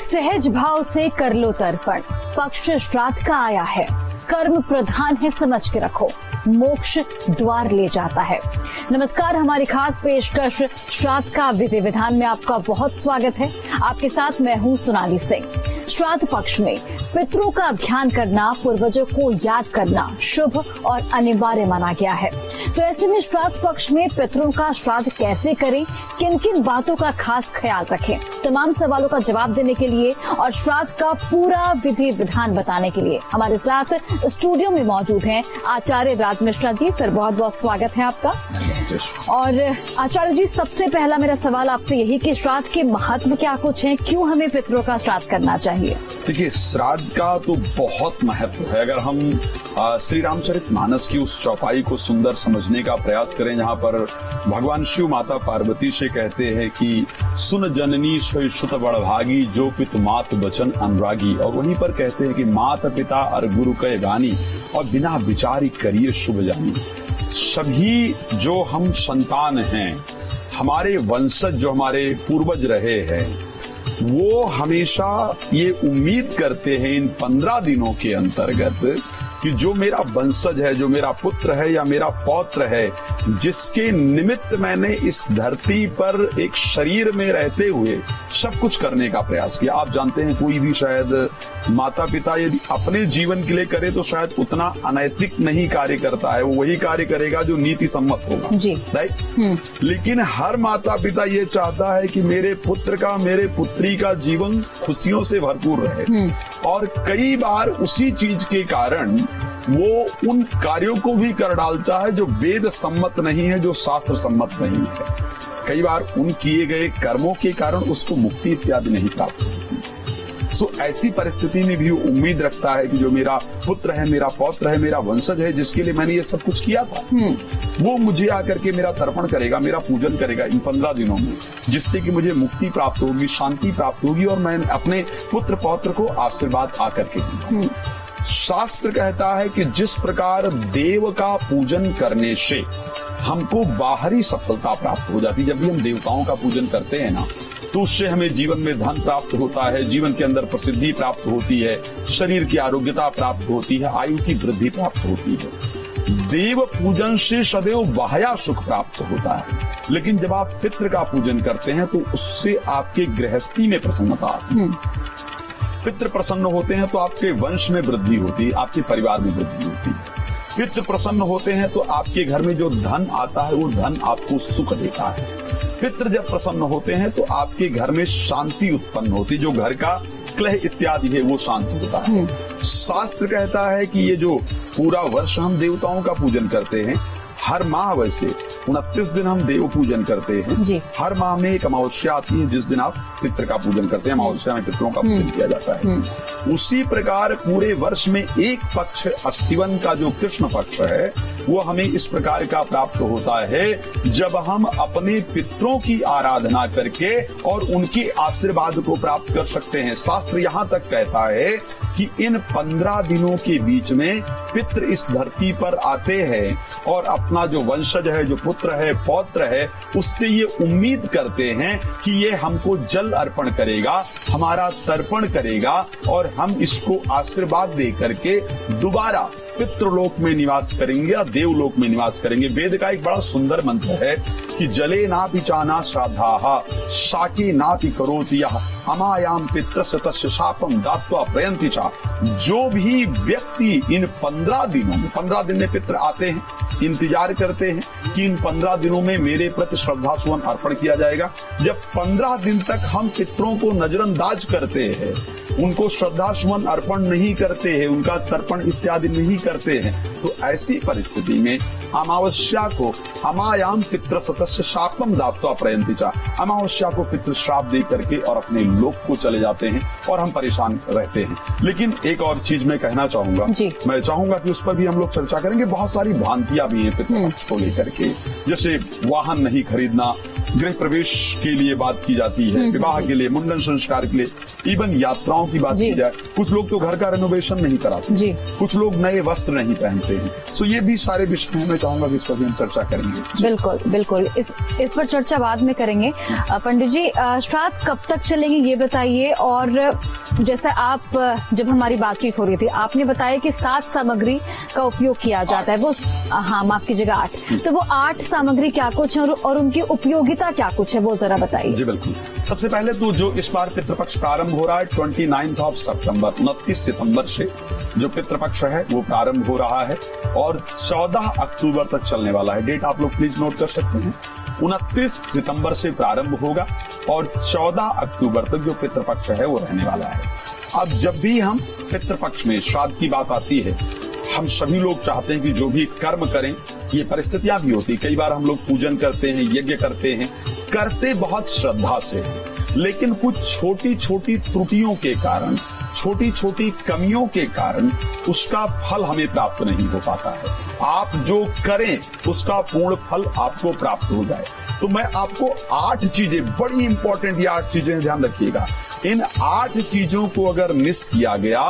सहज भाव से कर लो तर्पण, पक्ष श्राद्ध का आया है, कर्म प्रधान है समझ के रखो, मोक्ष द्वार ले जाता है। नमस्कार, हमारी खास पेशकश श्राद्ध का विधि विधान में आपका बहुत स्वागत है। आपके साथ मैं हूं सोनाली सिंह। श्राद्ध पक्ष में पितरों का ध्यान करना, पूर्वजों को याद करना शुभ और अनिवार्य माना गया है। तो ऐसे में श्राद्ध पक्ष में पितरों का श्राद्ध कैसे करें, किन किन बातों का खास ख्याल रखें, तमाम सवालों का जवाब देने के लिए और श्राद्ध का पूरा विधि विधान बताने के लिए हमारे साथ स्टूडियो में मौजूद हैं आचार्य राज मिश्रा जी। सर, बहुत बहुत स्वागत है आपका। और आचार्य जी, सबसे पहला मेरा सवाल आपसे यही कि श्राद्ध के महत्व क्या कुछ है, क्यों हमें पितरों का श्राद्ध करना चाहिए? देखिए, श्राद्ध का तो बहुत महत्व है। अगर हम श्री रामचरितमानस की उस चौपाई को सुंदर समझने का प्रयास करें, जहाँ पर भगवान शिव माता पार्वती से कहते हैं कि सुन जननी सोई सुत बड़भागी, जो पित मात बचन अनुरागी, और वहीं पर कहते हैं कि मात पिता और गुरु कहे गानी, और बिना विचारी करिए शुभ जानी। सभी जो हम संतान हैं, हमारे वंशज जो हमारे पूर्वज रहे हैं, वो हमेशा ये उम्मीद करते हैं इन 15 दिनों के अंतर्गत कि जो मेरा वंशज है, जो मेरा पुत्र है या मेरा पौत्र है, जिसके निमित्त मैंने इस धरती पर एक शरीर में रहते हुए सब कुछ करने का प्रयास किया। आप जानते हैं, कोई भी शायद माता पिता यदि अपने जीवन के लिए करे तो शायद उतना अनैतिक नहीं कार्य करता है, वो वही कार्य करेगा जो नीति सम्मत होगा जी, राइट। लेकिन हर माता पिता ये चाहता है कि मेरे पुत्र का, मेरे पुत्री का जीवन खुशियों से भरपूर रहे, और कई बार उसी चीज के कारण वो उन कार्यों को भी कर डालता है जो वेद सम्मत नहीं है, जो शास्त्र सम्मत नहीं है। कई बार उन किए गए कर्मों के कारण उसको मुक्ति इत्यादि नहीं प्राप्त होती। सो ऐसी परिस्थिति में भी वो उम्मीद रखता है कि जो मेरा पुत्र है, मेरा पौत्र है, मेरा वंशज है, जिसके लिए मैंने ये सब कुछ किया था, वो मुझे आकर के मेरा तर्पण करेगा, मेरा पूजन करेगा इन 15 दिनों में, जिससे कि मुझे मुक्ति प्राप्त होगी, शांति प्राप्त होगी, और मैं अपने पुत्र पौत्र को आशीर्वाद आकर के दूंगा। शास्त्र कहता है कि जिस प्रकार देव का पूजन करने से हमको बाहरी सफलता प्राप्त हो जाती है, जब भी हम देवताओं का पूजन करते हैं ना, तो उससे हमें जीवन में धन प्राप्त होता है, जीवन के अंदर प्रसिद्धि प्राप्त होती है, शरीर की आरोग्यता प्राप्त होती है, आयु की वृद्धि प्राप्त होती है। देव पूजन से सदैव बाह्य सुख प्राप्त होता है, लेकिन जब आप पितृ का पूजन करते हैं तो उससे आपके गृहस्थी में प्रसन्नता आती है। पितृ प्रसन्न होते हैं तो आपके वंश में वृद्धि होती है, आपके परिवार में वृद्धि होती है। पितृ प्रसन्न होते हैं तो आपके घर में जो धन आता है वो धन आपको सुख देता है। पितृ जब प्रसन्न होते हैं तो आपके घर में शांति उत्पन्न होती है, जो घर का क्लेह इत्यादि है वो शांत होता है। शास्त्र कहता है कि ये जो पूरा वर्ष हम देवताओं का पूजन करते हैं, हर माह वैसे 29 दिन हम देव पूजन करते हैं जी। हर माह में एक अमावस्या आती है जिस दिन आप पितृ का पूजन करते हैं, अमावस्या में पितरों का पूजन किया जाता है। उसी प्रकार पूरे वर्ष में एक पक्ष शिवन का जो कृष्ण पक्ष है, वो हमें इस प्रकार का प्राप्त होता है जब हम अपने पितरों की आराधना करके और उनके आशीर्वाद को प्राप्त कर सकते हैं। शास्त्र यहाँ तक कहता है कि इन 15 दिनों के बीच में पितृ इस धरती पर आते हैं और अपना जो वंशज है, जो पुत्र है, पौत्र है, उससे ये उम्मीद करते हैं कि ये हमको जल अर्पण करेगा, हमारा तर्पण करेगा, और हम इसको आशीर्वाद दे करके दोबारा पितृलोक में निवास करेंगे या देवलोक में निवास करेंगे। वेद का एक बड़ा सुंदर मंत्र है कि जले नापि चाना श्राद्धाः शाके नापि करोति यः अमायाम पितृस्य तस्य शापम दात्वा प्रयन्ति च। जो भी व्यक्ति इन 15 दिनों में, 15 दिन में पितृ आते हैं, इंतजार करते हैं कि इन 15 दिनों में मेरे प्रति श्रद्धा सुमन अर्पण किया जाएगा। जब 15 दिन तक हम पितरों को नजरअंदाज करते हैं, उनको श्रद्धा सुमन अर्पण नहीं करते हैं, उनका तर्पण इत्यादि नहीं करते हैं, तो ऐसी परिस्थिति में अमावस्या को अमायाम पितृ सतस्य शापम दात्वा प्रयन्ति च, अमावस्या को पितृ श्राप दे करके और अपने लोक को चले जाते हैं और हम परेशान रहते हैं। लेकिन एक और चीज मैं कहना चाहूंगा, मैं चाहूंगा कि उस पर भी हम लोग चर्चा करेंगे। बहुत सारी भ्रांतियां भी हैं पितृपक्ष को लेकर के, जैसे वाहन नहीं खरीदना, गृह प्रवेश के लिए बात की जाती है, विवाह के लिए, मुंडन संस्कार के लिए, इवन यात्राओं की बात की जाए, कुछ लोग तो घर का रेनोवेशन नहीं कराते, कुछ लोग नए वस्त्र वस्त्र नहीं पहनते हैं। सो ये भी सारे विषय मैं चाहूंगा कि इस पर भी हम चर्चा करेंगे। बिल्कुल बिल्कुल, इस पर चर्चा बाद में करेंगे। पंडित जी, श्राद्ध कब तक चलेंगे ये बताइए। और जैसे आप, जब हमारी बातचीत हो रही थी, आपने बताया कि 7 सामग्री का उपयोग किया जाता है। वो, हाँ माफ कीजिएगा, 8। तो वो 8 सामग्री क्या कुछ है और उनकी उपयोगिता क्या कुछ है, वो जरा बताइए। जी बिल्कुल। सबसे पहले तो जो इस बार पितृपक्ष प्रारंभ हो रहा है 29 सितंबर, 29 सितंबर से जो पितृपक्ष है वो प्रारंभ हो रहा है और 14 अक्टूबर तक चलने वाला है। डेट आप लोग प्लीज नोट कर सकते हैं। 29 सितंबर से प्रारंभ होगा और 14 अक्टूबर तक जो पितृपक्ष है वो रहने वाला है। अब जब भी हम पितृपक्ष में श्राद्ध की बात आती है, हम सभी लोग चाहते हैं कि जो भी कर्म करें, ये परिस्थितियां भी होती, कई बार हम लोग पूजन करते हैं, यज्ञ करते हैं, करते बहुत श्रद्धा से, लेकिन कुछ छोटी छोटी त्रुटियों के कारण, छोटी छोटी कमियों के कारण उसका फल हमें प्राप्त नहीं हो पाता है। आप जो करें उसका पूर्ण फल आपको प्राप्त हो जाए। तो मैं आपको 8 चीजें, बड़ी इंपॉर्टेंट ये 8 चीजें ध्यान रखिएगा। इन 8 चीजों को अगर मिस किया गया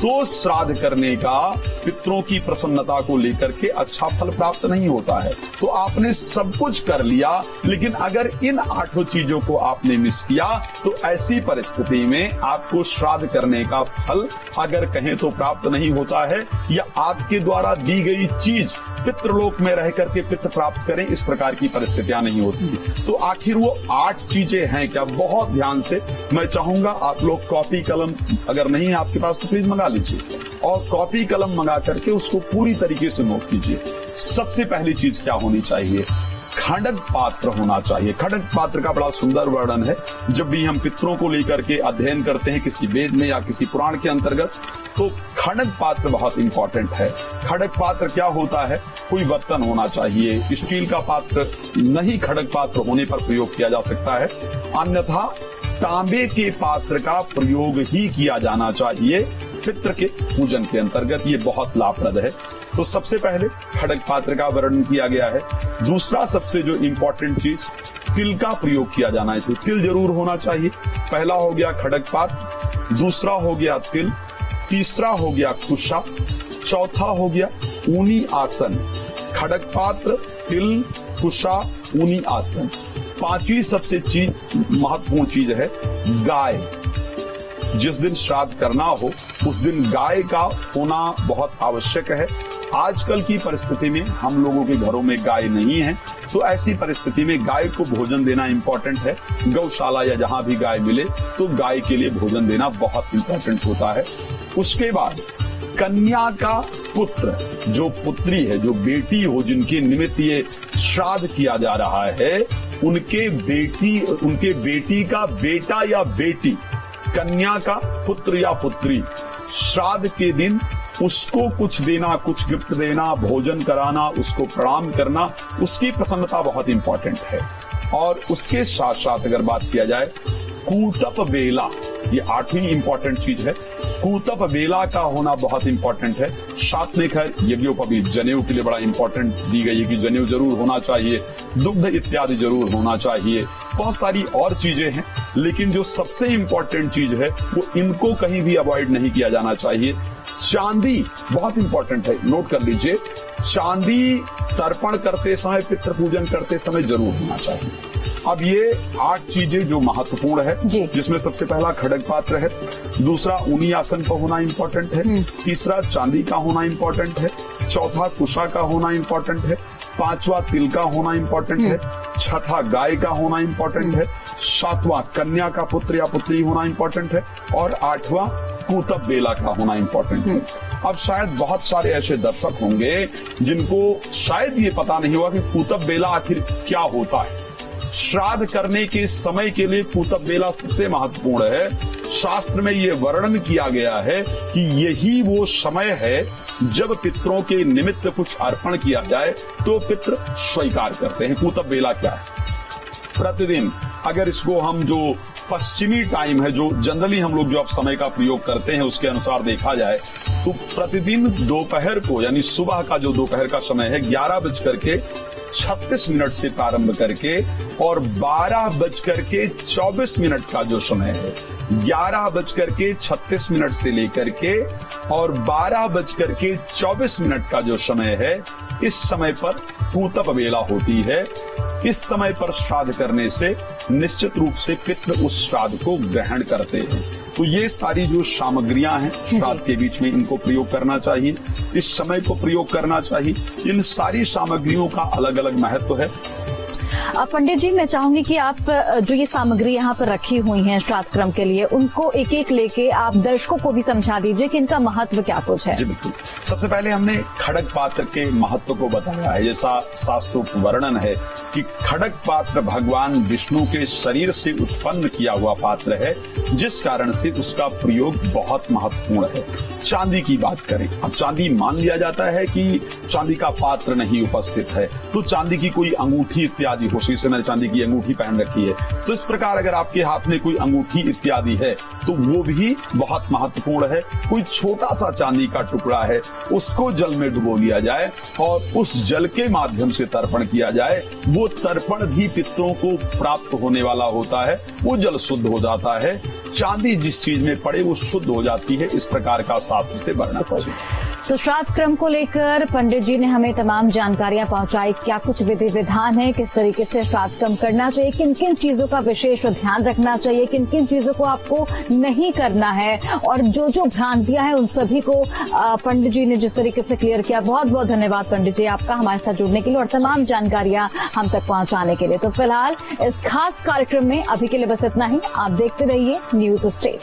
तो श्राद्ध करने का, पितरों की प्रसन्नता को लेकर के अच्छा फल प्राप्त नहीं होता है। तो आपने सब कुछ कर लिया, लेकिन अगर इन 8 चीजों को आपने मिस किया तो ऐसी परिस्थिति में आपको श्राद्ध करने का फल अगर कहें तो प्राप्त नहीं होता है, या आपके द्वारा दी गई चीज पितृलोक में रह करके पितृ प्राप्त करें, इस प्रकार की परिस्थितियां नहीं होती। तो आखिर वो 8 चीजें हैं क्या? बहुत ध्यान से मैं चाहूंगा आप लोग कॉपी कलम, अगर नहीं है आपके पास तो प्लीज मंगा लीजिए और कॉपी कलम मंगा करके उसको पूरी तरीके से नोट कीजिए। सबसे पहली चीज क्या होनी चाहिए? खड़ग पात्र होना चाहिए। खड़ग पात्र का बड़ा सुंदर वर्णन है जब भी हम पितरों को लेकर के अध्ययन करते हैं किसी वेद में या किसी पुराण के अंतर्गत, तो खड़ग पात्र बहुत इंपॉर्टेंट है। खड़ग पात्र क्या होता है? कोई बर्तन होना चाहिए। स्टील का पात्र नहीं खड़ग पात्र होने पर प्रयोग किया जा सकता है, अन्यथा तांबे के पात्र का प्रयोग ही किया जाना चाहिए पितृ के पूजन के अंतर्गत। ये बहुत लाभप्रद है। तो सबसे पहले खड़ग पात्र का वर्णन किया गया है। दूसरा सबसे जो इम्पोर्टेंट चीज, तिल का प्रयोग किया जाना है। तो तिल जरूर होना चाहिए। पहला हो गया खड़ग पात्र, दूसरा हो गया तिल, तीसरा हो गया कुशा, चौथा हो गया ऊनी आसन। खड़ग पात्र, तिल, कुशा, ऊनी आसन। 5वीं सबसे महत्वपूर्ण चीज है गाय। जिस दिन श्राद्ध करना हो उस दिन गाय का होना बहुत आवश्यक है। आजकल की परिस्थिति में हम लोगों के घरों में गाय नहीं है, तो ऐसी परिस्थिति में गाय को भोजन देना इंपॉर्टेंट है। गौशाला या जहां भी गाय मिले तो गाय के लिए भोजन देना बहुत इंपॉर्टेंट होता है। उसके बाद कन्या का पुत्र, जो पुत्री है, जो बेटी हो, जिनके निमित्त ये श्राद्ध किया जा रहा है, उनके बेटी का बेटा या बेटी, कन्या का पुत्र या पुत्री, श्राद्ध के दिन उसको कुछ देना, कुछ गिफ्ट देना, भोजन कराना, उसको प्रणाम करना, उसकी प्रसन्नता बहुत इंपॉर्टेंट है। और उसके साथ साथ अगर बात किया जाए कूतप बेला, ये 8वीं इंपॉर्टेंट चीज है। कूतप बेला का होना बहुत इंपॉर्टेंट है। साथ में खैर यज्ञोपवीत, जनेऊ के लिए बड़ा इंपॉर्टेंट दी गई है कि जनेऊ जरूर होना चाहिए, दुग्ध इत्यादि जरूर होना चाहिए, बहुत सारी और चीजें हैं, लेकिन जो सबसे इंपॉर्टेंट चीज है वो इनको कहीं भी अवॉइड नहीं किया जाना चाहिए। चांदी बहुत इंपॉर्टेंट है, नोट कर लीजिए। चांदी तर्पण करते समय, पितृ पूजन करते समय जरूर होना चाहिए। अब ये 8 चीजें जो महत्वपूर्ण है, जिसमें सबसे पहला खड़ग पात्र है, दूसरा ऊनी आसन का होना इंपॉर्टेंट है, तीसरा चांदी का होना इंपॉर्टेंट है, चौथा कुशा का होना इंपॉर्टेंट है, 5वां तिल का होना इंपॉर्टेंट है, 6ठा गाय का होना इंपॉर्टेंट है, 7वां कन्या का पुत्र या पुत्री होना इंपॉर्टेंट है, और 8वां कूतप बेला का होना इंपॉर्टेंट है। अब शायद बहुत सारे ऐसे दर्शक होंगे जिनको शायद ये पता नहीं होगा कि कूतप बेला आखिर क्या होता है। श्राद्ध करने के समय के लिए कूतप बेला सबसे महत्वपूर्ण है। शास्त्र में ये वर्णन किया गया है कि यही वो समय है जब पितरों के निमित्त कुछ अर्पण किया जाए तो पितृ स्वीकार करते हैं। कूतप बेला क्या है? प्रतिदिन अगर इसको हम जो पश्चिमी टाइम है, जो जनरली हम लोग जो अब समय का प्रयोग करते हैं उसके अनुसार देखा जाए तो प्रतिदिन दोपहर को, यानी सुबह का जो दोपहर का समय है, 11:30 36 से प्रारंभ करके और 12:24 का जो समय है, 11:36 से लेकर के और 12:24 का जो समय है, इस समय पर पूतप वेला होती है। इस समय पर श्राद्ध करने से निश्चित रूप से पितृ उस श्राद्ध को ग्रहण करते हैं। तो ये सारी जो सामग्रियां हैं श्राद्ध के बीच में, इनको प्रयोग करना चाहिए, इस समय को प्रयोग करना चाहिए। इन सारी सामग्रियों का अलग अलग महत्व है। पंडित जी, मैं चाहूंगी कि आप जो ये सामग्री यहाँ पर रखी हुई हैं श्राद्ध क्रम के लिए, उनको एक एक लेके आप दर्शकों को भी समझा दीजिए कि इनका महत्व क्या कुछ है। जी बिल्कुल। सबसे पहले हमने खड़ग पात्र के महत्व को बताया है। जैसा शास्त्रोक्त वर्णन है कि खड़ग पात्र भगवान विष्णु के शरीर से उत्पन्न किया हुआ पात्र है, जिस कारण से उसका प्रयोग बहुत महत्वपूर्ण है। चांदी की बात करें, अब चांदी मान लिया जाता है कि चांदी का पात्र नहीं उपस्थित है, तो चांदी की कोई अंगूठी इत्यादि हो, शीशे में चांदी की अंगूठी पहन रखी है, तो इस प्रकार अगर आपके हाथ में कोई अंगूठी इत्यादि है तो वो भी बहुत महत्वपूर्ण है। कोई छोटा सा चांदी का टुकड़ा है, उसको जल में डुबो लिया जाए और उस जल के माध्यम से तर्पण किया जाए, वो तर्पण भी पितरों को प्राप्त होने वाला होता है, वो जल शुद्ध हो जाता है। चांदी जिस चीज में पड़े वो शुद्ध हो जाती है, इस प्रकार का शास्त्र से वर्णन है। तो श्राद्ध क्रम को लेकर पंडित जी ने हमें तमाम जानकारियां पहुंचाई। क्या कुछ विधि विधान है, किस तरीके से श्राद्ध क्रम करना चाहिए, किन किन चीजों का विशेष ध्यान रखना चाहिए, किन किन चीजों को आपको नहीं करना है, और जो जो भ्रांतियां हैं उन सभी को पंडित जी ने जिस तरीके से क्लियर किया। बहुत बहुत धन्यवाद पंडित जी आपका हमारे साथ जुड़ने के लिए और तमाम जानकारियां हम तक पहुंचाने के लिए। तो फिलहाल इस खास कार्यक्रम में अभी के लिए बस इतना ही। आप देखते रहिए न्यूज स्टेट।